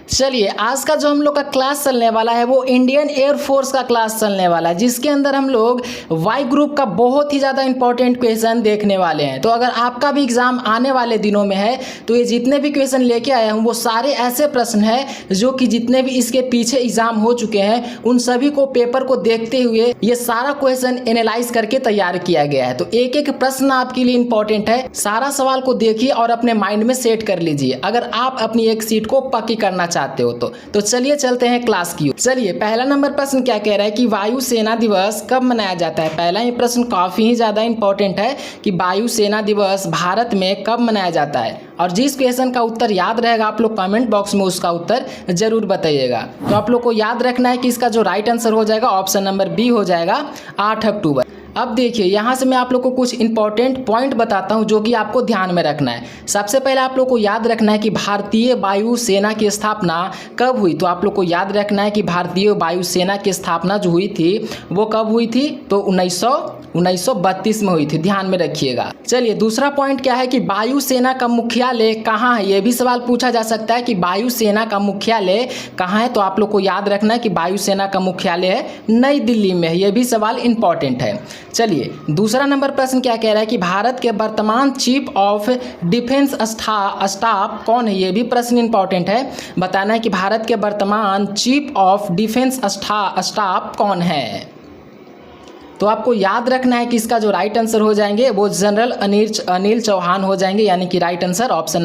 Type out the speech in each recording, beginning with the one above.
चलिए आज का जो हम लोग का क्लास चलने वाला है वो इंडियन एयरफोर्स का क्लास चलने वाला है, जिसके अंदर हम लोग वाई ग्रुप का बहुत ही ज़्यादा इंपॉर्टेंट क्वेश्चन देखने वाले हैं। तो अगर आपका भी एग्जाम आने वाले दिनों में है तो ये जितने भी क्वेश्चन लेके आया हूँ वो सारे ऐसे प्रश्न हैं जो कि जितने भी इसके पीछे एग्जाम हो चुके हैं उन सभी को पेपर को देखते हुए ये सारा क्वेश्चन एनालाइज करके तैयार किया गया है। तो एक एक प्रश्न आपके लिए इंपॉर्टेंट है, सारा सवाल को देखिए और अपने माइंड में सेट कर लीजिए अगर आप अपनी एक सीट को पक्की करना चाहते हो तो चलिए चलते हैं क्लास की। चलिए पहला नंबर प्रश्न क्या कह रहा है कि वायु सेना दिवस कब मनाया जाता है। पहला ही प्रश्न काफी ही ज्यादा इंपॉर्टेंट है कि वायु सेना दिवस भारत में कब मनाया जाता है, और जिस क्वेश्चन का उत्तर याद रहेगा आप लोग कमेंट बॉक्स में उसका उत्तर जरूर बताइएगा। तो आप लोग को याद रखना है कि इसका जो राइट आंसर हो जाएगा ऑप्शन नंबर बी हो जाएगा 8 अक्टूबर। अब देखिए यहाँ से मैं आप लोग को कुछ इंपॉर्टेंट पॉइंट बताता हूँ जो कि आपको ध्यान में रखना है। सबसे पहले आप लोग को याद रखना है कि भारतीय वायु सेना की स्थापना कब हुई। तो आप लोग को याद रखना है कि भारतीय वायु सेना की स्थापना जो हुई थी वो कब हुई थी, तो 1932 में हुई थी, ध्यान में रखिएगा। चलिए दूसरा पॉइंट क्या है कि वायु सेना का मुख्यालय कहाँ है। ये भी सवाल पूछा जा सकता है कि वायु सेना का मुख्यालय कहाँ है। तो आप लोग को याद रखना है कि वायु सेना का मुख्यालय है नई दिल्ली में है। ये भी सवाल इंपॉर्टेंट है। चलिए दूसरा नंबर प्रश्न क्या कह रहा है कि भारत के वर्तमान चीफ ऑफ डिफेंस स्टाफ कौन है। ये भी प्रश्न इंपॉर्टेंट है, बताना है कि भारत के वर्तमान चीफ ऑफ डिफेंस स्टाफ कौन है। तो आपको याद रखना है कि इसका जो राइट आंसर हो जाएंगे वो जनरल अनिल चौहान हो जाएंगे, यानी कि right answer option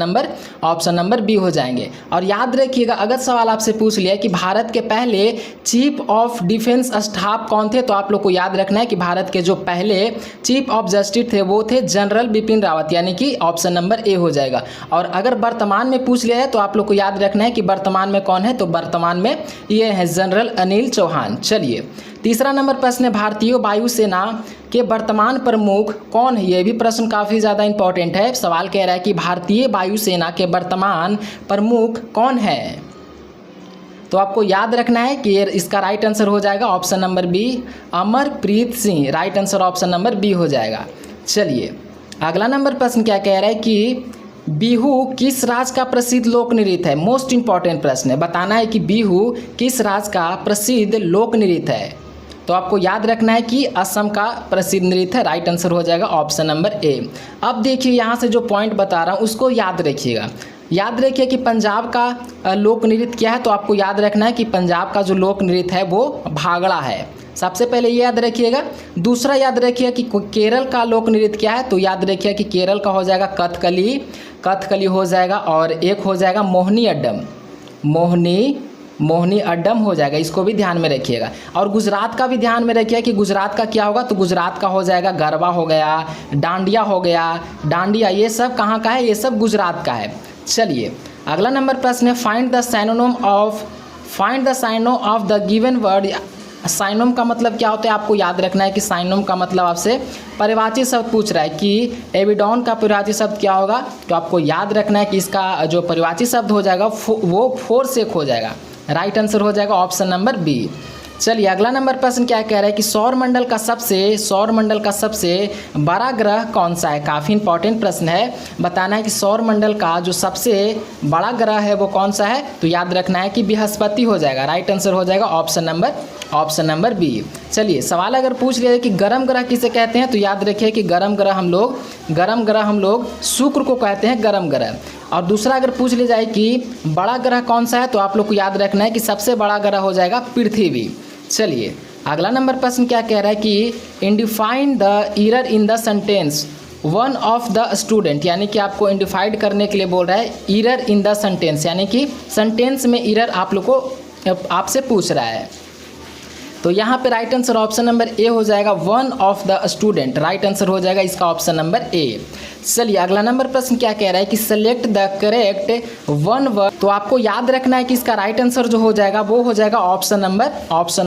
number B हो जाएंगे। और याद रखिएगा अगर सवाल आपसे पूछ लिया कि भारत के पहले चीफ ऑफ डिफेंस स्टाफ कौन थे, तो आप लोग को याद रखना है कि भारत के जो पहले चीफ ऑफ जस्टिस थे वो थे जनरल बिपिन रावत, यानी कि ऑप्शन नंबर ए हो जाएगा। और अगर वर्तमान में पूछ लिया है तो आप लोग को याद रखना है कि वर्तमान में कौन है, तो वर्तमान में ये है जनरल अनिल चौहान। चलिए तीसरा नंबर प्रश्न है भारतीय वायुसेना के वर्तमान प्रमुख कौन है। ये भी प्रश्न काफ़ी ज़्यादा इंपॉर्टेंट है। सवाल कह रहा है कि भारतीय वायुसेना के वर्तमान प्रमुख कौन है। तो आपको याद रखना है कि इसका राइट आंसर हो जाएगा option number B Amarpreet Singh, right answer option number B हो जाएगा। चलिए अगला नंबर प्रश्न क्या कह रहा है कि बिहू किस राज्य का प्रसिद्ध लोक नृत्य है। मोस्ट इंपॉर्टेंट प्रश्न है, बताना है कि बिहू किस राज्य का प्रसिद्ध लोक नृत्य है। तो आपको याद रखना है कि असम का प्रसिद्ध नृत्य है, राइट आंसर हो जाएगा ऑप्शन नंबर ए। अब देखिए यहाँ से जो पॉइंट बता रहा हूँ उसको याद रखिएगा। याद रखिए कि पंजाब का लोक नृत्य क्या है। तो आपको याद रखना है कि पंजाब का जो लोक नृत्य है वो भांगड़ा है, सबसे पहले ये याद रखिएगा। दूसरा याद रखिए कि केरल का लोक नृत्य क्या है। तो याद रखिए कि केरल का हो जाएगा कथकली हो जाएगा, और एक हो जाएगा मोहिनी अड्डम हो जाएगा, इसको भी ध्यान में रखिएगा। और गुजरात का भी ध्यान में रखिए कि गुजरात का क्या होगा, तो गुजरात का हो जाएगा गरबा हो गया, डांडिया हो गया, डांडिया ये सब कहाँ का है, ये सब गुजरात का है। चलिए अगला नंबर प्रश्न है find the synonym of the given word. Synonym का मतलब क्या होता है, आपको याद रखना है कि साइनोम का मतलब आपसे परिवाची शब्द पूछ रहा है कि एविडॉन का परिवाची शब्द क्या होगा। तो आपको याद रखना है कि इसका जो परिवाची शब्द हो जाएगा वो फोरसेक हो जाएगा, राइट आंसर हो जाएगा ऑप्शन नंबर बी। चलिए अगला नंबर प्रश्न क्या कह रहा है कि सौर मंडल का सबसे बड़ा ग्रह कौन सा है। काफ़ी इंपॉर्टेंट प्रश्न है, बताना है कि सौर मंडल का जो सबसे बड़ा ग्रह है वो कौन सा है। तो याद रखना है कि बृहस्पति हो जाएगा, राइट आंसर हो जाएगा ऑप्शन नंबर बी। चलिए सवाल अगर पूछ लिया कि गर्म ग्रह किसे कहते हैं, तो याद रखिए कि गर्म ग्रह हम लोग शुक्र को कहते हैं गर्म ग्रह। और दूसरा अगर पूछ लिया जाए कि बड़ा ग्रह कौन सा है, तो आप लोग को याद रखना है कि सबसे बड़ा ग्रह हो जाएगा पृथ्वी। चलिए अगला नंबर प्रश्न क्या कह रहा है कि identify the error in the sentence one of the student, यानी कि आपको इंडिफाइड करने के लिए बोल रहा है ईरर इन द सेंटेंस, यानी कि सेंटेंस में ईरर आप लोग को आपसे पूछ रहा है। तो यहाँ पे right answer option number A हो जाएगा one of the student, right answer हो जाएगा इसका ऑप्शन नंबर ए। चलिए अगला नंबर प्रश्न क्या कह रहा है कि select the correct one word. तो आपको याद रखना है कि इसका राइट आंसर जो हो जाएगा वो हो जाएगा ऑप्शन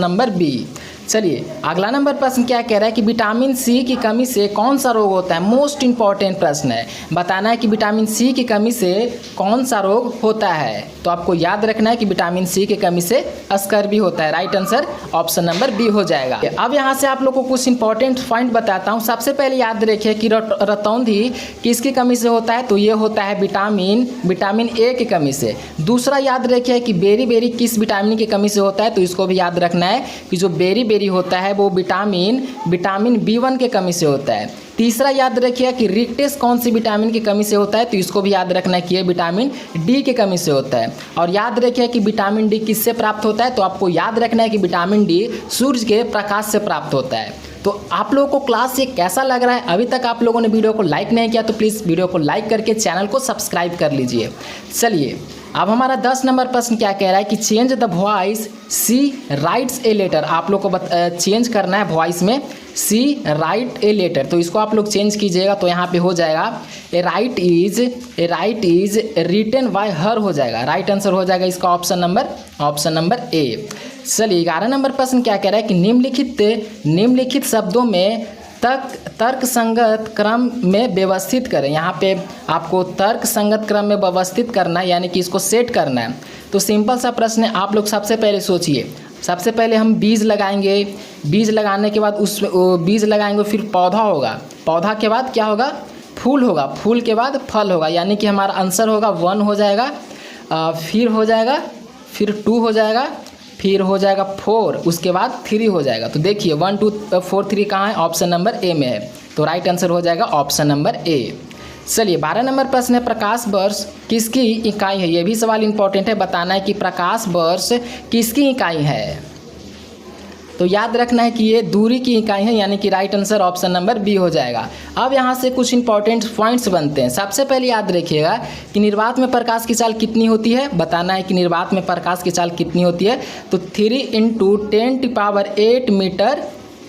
नंबर बी। चलिए अगला नंबर प्रश्न क्या कह रहा है कि विटामिन सी की कमी से कौन सा रोग होता है। मोस्ट इंपॉर्टेंट प्रश्न है, बताना है कि विटामिन सी की कमी से कौन सा रोग होता है। तो आपको याद रखना है कि विटामिन सी की कमी से स्कर्वी होता है, right answer option number B हो जाएगा। अब यहाँ से आप लोग को कुछ इंपॉर्टेंट पॉइंट बताता हूँ। सबसे पहले याद रखिए कि रतौंधी किसकी कमी से होता है, तो ये होता है विटामिन ए की कमी से। दूसरा याद रखिए कि बेरी किस विटामिन की कमी से होता है, तो इसको भी याद रखना है कि जो बेरी होता है वो विटामिन B1 के कमी से होता है। तीसरा याद रखिए कि रिक्टेस कौन सी विटामिन की कमी से होता है, तो इसको भी याद रखना है कि ये विटामिन डी की कमी से होता है। और याद रखिए कि विटामिन डी किससे प्राप्त होता है, तो आपको याद रखना है कि विटामिन डी सूर्य के प्रकाश से प्राप्त होता है। तो आप लोगों को क्लास ये कैसा लग रहा है? अभी तक आप लोगों ने वीडियो को लाइक नहीं किया तो प्लीज़ वीडियो को लाइक करके चैनल को सब्सक्राइब कर लीजिए। चलिए अब हमारा 10 नंबर प्रश्न क्या कह रहा है कि change the voice she writes a letter. आप लोग को चेंज करना है वॉइस में सी राइट ए लेटर, तो इसको आप लोग चेंज कीजिएगा। तो यहाँ पे हो जाएगा a right is written by her हो जाएगा। राइट आंसर हो जाएगा इसका ऑप्शन नंबर ए। चलिए 11 नंबर प्रश्न क्या कह रहा है कि निम्नलिखित शब्दों में तर्क संगत क्रम में व्यवस्थित करें। यहाँ पे आपको तर्क संगत क्रम में व्यवस्थित करना है, यानी कि इसको सेट करना है। तो सिंपल सा प्रश्न है, आप लोग सबसे पहले सोचिए। सबसे पहले हम बीज लगाएंगे, बीज लगाने के बाद उस बीज लगाएंगे, फिर पौधा होगा, पौधा के बाद क्या होगा, फूल होगा, फूल के बाद फल होगा, यानी कि हमारा आंसर होगा 1 हो जाएगा, फिर हो जाएगा, फिर 2 हो जाएगा, फिर हो जाएगा 4, उसके बाद 3 हो जाएगा। तो देखिए 1 2 4 3 कहाँ है, ऑप्शन नंबर ए में है। तो राइट आंसर हो जाएगा ऑप्शन नंबर ए। चलिए 12 नंबर प्रश्न है प्रकाश वर्ष किसकी इकाई है। ये भी सवाल इंपॉर्टेंट है, बताना है कि प्रकाश वर्ष किसकी इकाई है। तो याद रखना है कि ये दूरी की इकाई है, यानी कि right answer option number B हो जाएगा। अब यहाँ से कुछ इंपॉर्टेंट पॉइंट्स बनते हैं। सबसे पहले याद रखिएगा कि निर्वात में प्रकाश की चाल कितनी होती है। बताना है कि निर्वात में प्रकाश की चाल कितनी होती है, तो 3 ×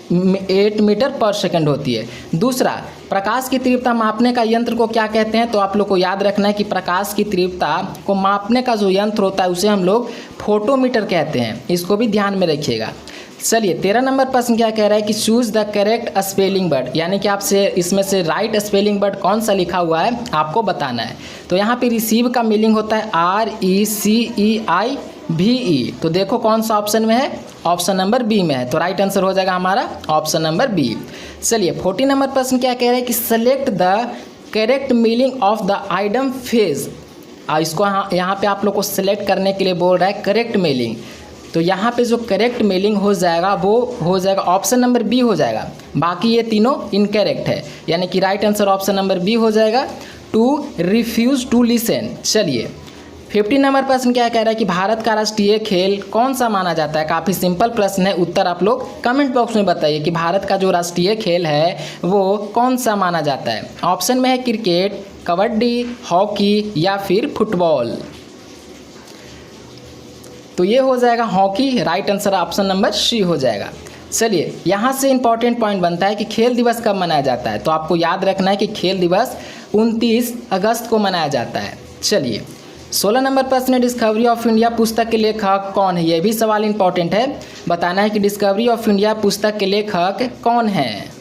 10⁸ मीटर पर सेकंड होती है। दूसरा, प्रकाश की तीव्रता मापने का यंत्र को क्या कहते हैं, तो आप लोग को याद रखना है कि प्रकाश की तीव्रता को मापने का जो यंत्र होता है उसे हम लोग फोटोमीटर कहते हैं, इसको भी ध्यान में रखिएगा। चलिए 13 नंबर प्रश्न क्या कह रहा है कि choose the correct spelling word, यानी कि आपसे इसमें से राइट स्पेलिंग वर्ड कौन सा लिखा हुआ है आपको बताना है। तो यहाँ पे रिसीव का मीनिंग होता है RECEIVE। तो देखो कौन सा ऑप्शन में है, ऑप्शन नंबर बी में है। तो राइट आंसर हो जाएगा हमारा ऑप्शन नंबर बी। चलिए 14 नंबर प्रश्न क्या कह रहे हैं कि select the correct meaning of the item phase. इसको यहाँ पे आप लोग को सिलेक्ट करने के लिए बोल रहा है करेक्ट मीनिंग। तो यहाँ पे जो करेक्ट मीनिंग हो जाएगा वो हो जाएगा ऑप्शन नंबर बी हो जाएगा। बाकी ये तीनों इनकरेक्ट है, यानी कि right answer option number B हो जाएगा, टू रिफ्यूज टू लिसन। चलिए 15 नंबर प्रश्न क्या कह रहा है कि भारत का राष्ट्रीय खेल कौन सा माना जाता है। काफ़ी सिंपल प्रश्न है, उत्तर आप लोग कमेंट बॉक्स में बताइए कि भारत का जो राष्ट्रीय खेल है वो कौन सा माना जाता है। ऑप्शन में है क्रिकेट, कबड्डी, हॉकी या फिर फुटबॉल। तो ये हो जाएगा hockey, right answer option number C हो जाएगा। चलिए यहाँ से इंपॉर्टेंट पॉइंट बनता है कि खेल दिवस कब मनाया जाता है। तो आपको याद रखना है कि खेल दिवस 29 अगस्त को मनाया जाता है। चलिए 16 नंबर प्रश्न है डिस्कवरी ऑफ इंडिया पुस्तक के लेखक कौन है। ये भी सवाल इंपॉर्टेंट है, बताना है कि डिस्कवरी ऑफ इंडिया पुस्तक के लेखक कौन है।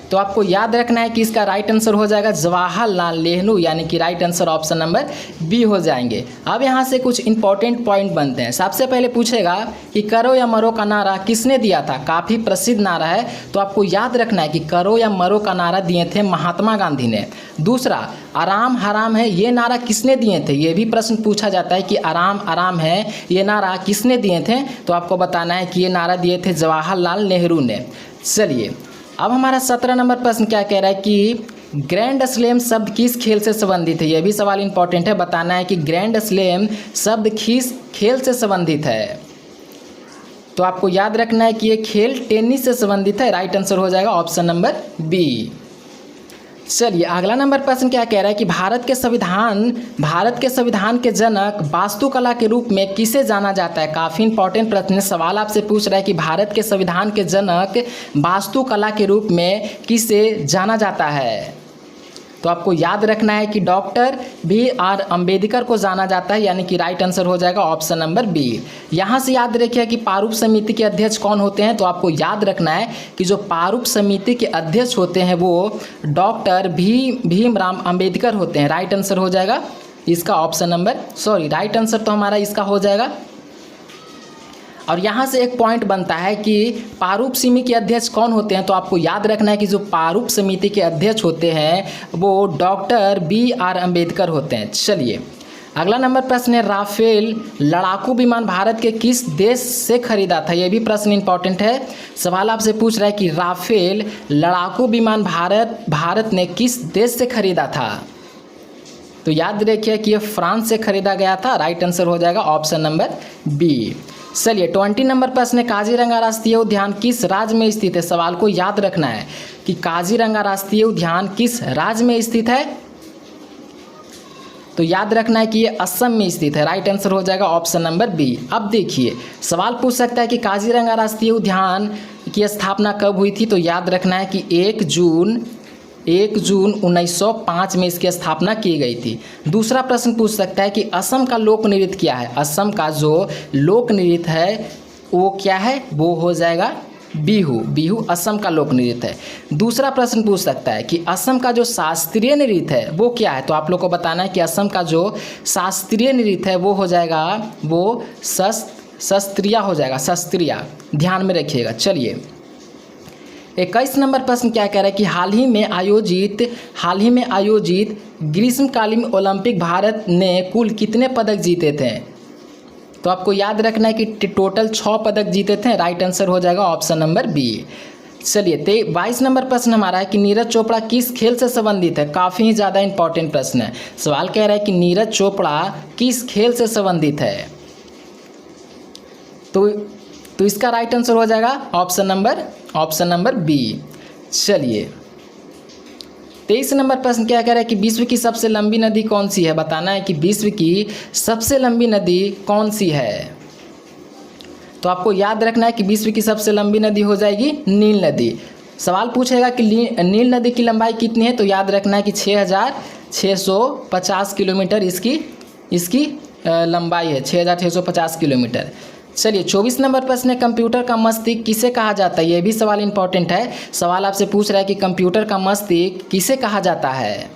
तो आपको याद रखना है कि इसका राइट आंसर हो जाएगा जवाहरलाल नेहरू, यानी कि right answer option number B हो जाएंगे। अब यहाँ से कुछ इंपॉर्टेंट पॉइंट बनते हैं। सबसे पहले पूछेगा कि करो या मरो का नारा किसने दिया था। काफ़ी प्रसिद्ध नारा है, तो आपको याद रखना है कि करो या मरो का नारा दिए थे महात्मा गांधी ने। दूसरा, आराम हराम है, ये नारा किसने दिए थे। ये भी प्रश्न पूछा जाता है कि आराम आराम है ये नारा किसने दिए थे। तो आपको बताना है कि ये नारा दिए थे जवाहरलाल नेहरू ने। चलिए अब हमारा 17 नंबर प्रश्न क्या कह रहा है कि ग्रैंड स्लैम शब्द किस खेल से संबंधित है। यह भी सवाल इंपॉर्टेंट है, बताना है कि ग्रैंड स्लैम शब्द किस खेल से संबंधित है। तो आपको याद रखना है कि ये खेल टेनिस से संबंधित है, राइट आंसर हो जाएगा ऑप्शन नंबर बी। चलिए अगला नंबर प्रश्न क्या कह रहा है कि भारत के संविधान के जनक वास्तुकला के रूप में किसे जाना जाता है। काफ़ी इंपॉर्टेंट प्रश्न, सवाल आपसे पूछ रहा है कि भारत के संविधान के जनक वास्तुकला के रूप में किसे जाना जाता है। तो आपको याद रखना है कि डॉक्टर BR अम्बेडकर को जाना जाता है, यानी कि राइट आंसर हो जाएगा ऑप्शन नंबर बी। यहाँ से याद रखिए कि प्रारूप समिति के अध्यक्ष कौन होते हैं। तो आपको याद रखना है कि जो प्रारूप समिति के अध्यक्ष होते हैं वो डॉक्टर भीमराव अम्बेडकर होते हैं, राइट आंसर हो जाएगा इसका ऑप्शन नंबर राइट आंसर तो हमारा इसका हो जाएगा और यहाँ से एक पॉइंट बनता है कि प्रारूप समिति के अध्यक्ष कौन होते हैं, तो आपको याद रखना है कि जो प्रारूप समिति के अध्यक्ष होते हैं वो डॉक्टर BR अम्बेडकर होते हैं। चलिए अगला नंबर प्रश्न है, राफेल लड़ाकू विमान भारत के किस देश से खरीदा था। यह भी प्रश्न इंपॉर्टेंट है। सवाल आपसे पूछ रहा है कि राफेल लड़ाकू विमान भारत ने किस देश से खरीदा था। तो याद रखिए कि यह फ्रांस से खरीदा गया था। राइट आंसर हो जाएगा ऑप्शन नंबर बी। चलिए 20 नंबर प्रश्न है, काजीरंगा राष्ट्रीय उद्यान किस राज्य में स्थित है। सवाल को याद रखना है कि काजीरंगा राष्ट्रीय उद्यान किस राज्य में स्थित है। तो याद रखना है कि ये असम में स्थित है। राइट आंसर हो जाएगा ऑप्शन नंबर बी। अब देखिए सवाल पूछ सकता है कि काजीरंगा राष्ट्रीय उद्यान की स्थापना कब हुई थी। तो याद रखना है कि 1 जून 1905 में इसकी स्थापना की गई थी। दूसरा प्रश्न पूछ सकता है कि असम का लोक नृत्य क्या है। असम का जो लोक नृत्य है वो क्या है, वो हो जाएगा बिहू। बिहू असम का लोक नृत्य है। दूसरा प्रश्न पूछ सकता है कि असम का जो शास्त्रीय नृत्य है वो क्या है। तो आप लोग को बताना है कि असम का जो शास्त्रीय नृत्य है वो हो जाएगा, वो शास्त्रीय हो जाएगा, शास्त्रीय। ध्यान में रखिएगा। चलिए 21 नंबर प्रश्न क्या कह रहा है कि हाल ही में आयोजित ग्रीष्मकालीन ओलंपिक भारत ने कुल कितने पदक जीते थे। तो आपको याद रखना है कि टोटल 6 पदक जीते थे। राइट आंसर हो जाएगा ऑप्शन नंबर बी। चलिए 22 नंबर प्रश्न हमारा है कि नीरज चोपड़ा किस खेल से संबंधित है। काफ़ी ज़्यादा इंपॉर्टेंट प्रश्न है। सवाल कह रहा है कि नीरज चोपड़ा किस खेल से संबंधित है। तो इसका राइट आंसर हो जाएगा ऑप्शन नंबर बी। चलिए 23 नंबर प्रश्न क्या कह रहा है कि विश्व की सबसे लंबी नदी कौन सी है। बताना है कि विश्व की सबसे लंबी नदी कौन सी है। तो आपको याद रखना है कि विश्व की सबसे लंबी नदी हो जाएगी नील नदी। सवाल पूछेगा कि नील नदी की लंबाई कितनी है। तो याद रखना है कि 6650 किलोमीटर इसकी लंबाई है, 6650 किलोमीटर। चलिए 24 नंबर प्रश्न है, कंप्यूटर का मस्तिष्क किसे कहा जाता है। यह भी सवाल इंपॉर्टेंट है। सवाल आपसे पूछ रहा है कि कंप्यूटर का मस्तिष्क किसे कहा जाता है।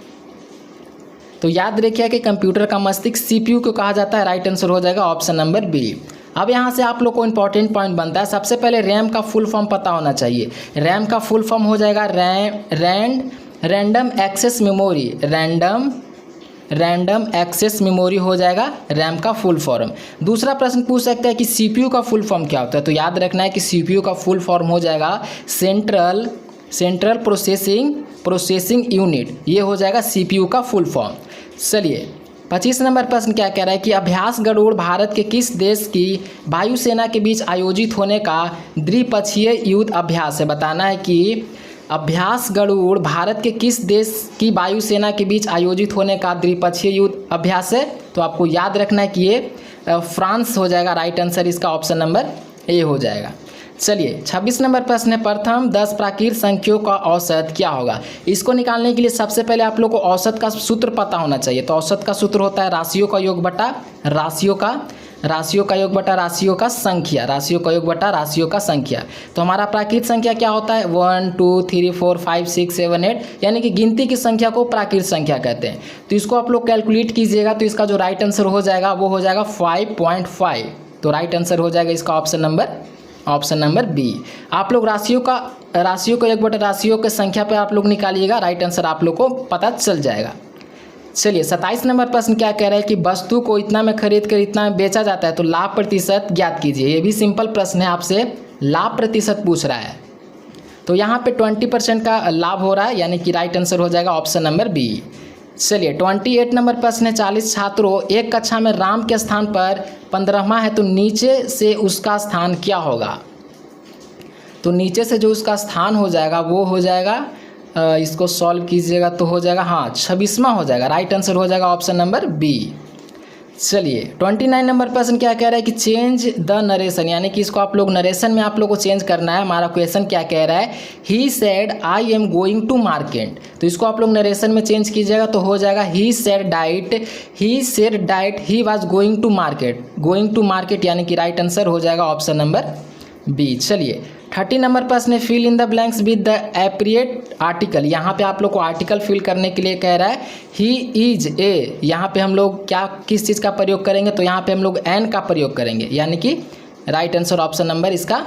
तो याद रखिए कि कंप्यूटर का मस्तिष्क CPU को कहा जाता है। राइट आंसर हो जाएगा ऑप्शन नंबर बी। अब यहाँ से आप लोग को इंपॉर्टेंट पॉइंट बनता है। सबसे पहले रैम का फुल फॉर्म पता होना चाहिए। रैम का फुल फॉर्म हो जाएगा random access memory. Random access memory हो जाएगा रैम का फुल फॉर्म। दूसरा प्रश्न पूछ सकता है कि CPU का फुल फॉर्म क्या होता है। तो याद रखना है कि CPU का फुल फॉर्म हो जाएगा सेंट्रल प्रोसेसिंग यूनिट। ये हो जाएगा CPU का फुल फॉर्म। चलिए 25 नंबर प्रश्न क्या कह रहा है कि अभ्यास गरुड़ भारत के किस देश की वायुसेना के बीच आयोजित होने का द्विपक्षीय युद्ध अभ्यास है। बताना है कि अभ्यास गरुड़ भारत के किस देश की वायुसेना के बीच आयोजित होने का द्विपक्षीय युद्ध अभ्यास है। तो आपको याद रखना है कि ये फ्रांस हो जाएगा। राइट आंसर इसका ऑप्शन नंबर ए हो जाएगा। चलिए 26 नंबर प्रश्न है, प्रथम 10 प्राकृत संख्याओं का औसत क्या होगा। इसको निकालने के लिए सबसे पहले आप लोग को औसत का सूत्र पता होना चाहिए। तो औसत का सूत्र होता है राशियों का योग बटा राशियों का संख्या। तो हमारा प्राकृत संख्या क्या होता है 1 2 3 4 5 6 7 8, यानी कि गिनती की संख्या को प्राकृत संख्या कहते हैं। तो इसको आप लोग कैलकुलेट कीजिएगा। तो इसका जो राइट आंसर हो जाएगा वो हो जाएगा 5.5। तो राइट आंसर हो जाएगा इसका ऑप्शन नंबर बी। आप लोग राशियों का योग बटा राशियों की संख्या पे आप लोग निकालिएगा। राइट आंसर आप लोग को पता चल जाएगा। चलिए 27 नंबर प्रश्न क्या कह रहा है कि वस्तु को इतना में खरीद कर इतना में बेचा जाता है तो लाभ प्रतिशत ज्ञात कीजिए। ये भी सिंपल प्रश्न है, आपसे लाभ प्रतिशत पूछ रहा है। तो यहाँ पे 20% का लाभ हो रहा है, यानी कि राइट आंसर हो जाएगा ऑप्शन नंबर बी। चलिए 28 नंबर प्रश्न है, 40 छात्रों एक कक्षा में राम के स्थान पर 15वां है तो नीचे से उसका स्थान क्या होगा। तो नीचे से जो उसका स्थान हो जाएगा वो हो जाएगा, इसको सॉल्व कीजिएगा तो हो जाएगा 26वां हो जाएगा। राइट आंसर हो जाएगा ऑप्शन नंबर बी। चलिए 29 नंबर प्रश्न क्या कह रहा है कि चेंज द नरेशन, यानी कि इसको आप लोग नरेशन में आप लोग को चेंज करना है। हमारा क्वेश्चन क्या कह रहा है, he said I am going to market. तो इसको आप लोग नरेशन में चेंज कीजिएगा तो हो जाएगा he said that he was going to market, यानी कि राइट आंसर हो जाएगा ऑप्शन नंबर बी। चलिए 30 नंबर प्रश्न है, fill in the blanks with the appropriate article. यहाँ पे आप लोग को आर्टिकल फिल करने के लिए कह रहा है ही इज ए। यहाँ पे हम लोग किस चीज़ का प्रयोग करेंगे, तो यहाँ पे हम लोग एन का प्रयोग करेंगे, यानी कि राइट आंसर ऑप्शन नंबर इसका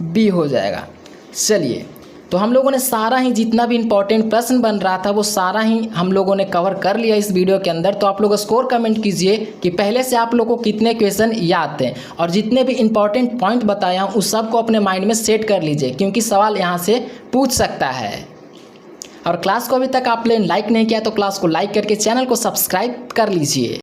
बी हो जाएगा। चलिए, तो हम लोगों ने सारा ही जितना भी इंपॉर्टेंट प्रश्न बन रहा था वो सारा ही हम लोगों ने कवर कर लिया इस वीडियो के अंदर। तो आप लोग स्कोर कमेंट कीजिए कि पहले से आप लोगों को कितने क्वेश्चन याद थे, और जितने भी इंपॉर्टेंट पॉइंट बताया हूँ उस सब को अपने माइंड में सेट कर लीजिए, क्योंकि सवाल यहाँ से पूछ सकता है। और क्लास को अभी तक आपने लाइक नहीं किया तो क्लास को लाइक करके चैनल को सब्सक्राइब कर लीजिए।